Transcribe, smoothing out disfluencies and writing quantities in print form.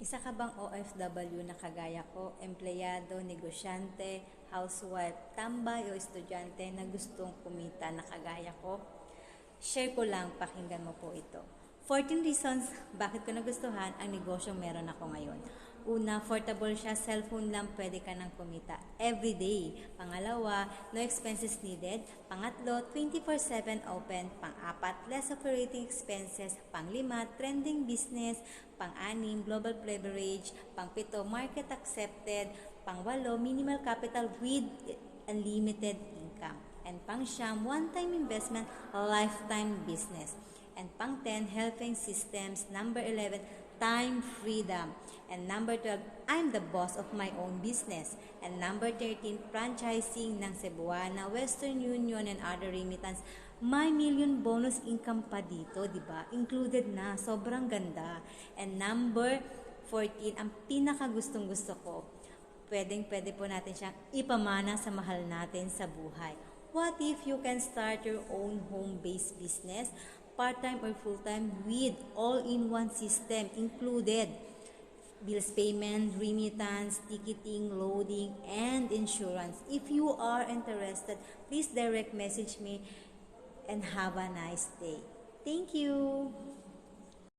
Isa ka bang OFW na kagaya ko, empleyado, negosyante, housewife, tambay o estudyante na gustong kumita na kagaya ko? Share ko lang, pakinggan mo po ito. 14 reasons bakit ko nagustuhan ang negosyong meron ako ngayon. Una, affordable siya, cellphone lang pwede ka nang kumita every day. Pangalawa, no expenses needed. Pangatlo, 24/7 open. Pang-apat, less operating expenses. Pang-lima, trending business. Pang-anim, global leverage. Pang-pito, market accepted. Pang-walo, minimal capital with unlimited income. And pang-siyam, one-time investment, lifetime business. And pang-10, helping systems. Number 11, time freedom. And number 12, I'm the boss of my own business. And number 13, franchising ng Cebuana, Western Union, and other remittance. May million bonus income pa dito, di ba? Included na. Sobrang ganda. And number 14, ang pinakagustong gusto ko, pwedeng-pwede po natin siyang ipamana sa mahal natin sa buhay. What if you can start your own home-based business, part-time or full-time, with all-in-one system included? Bills payment, remittance, ticketing, loading, and insurance. If you are interested, please direct message me and have a nice day. Thank you!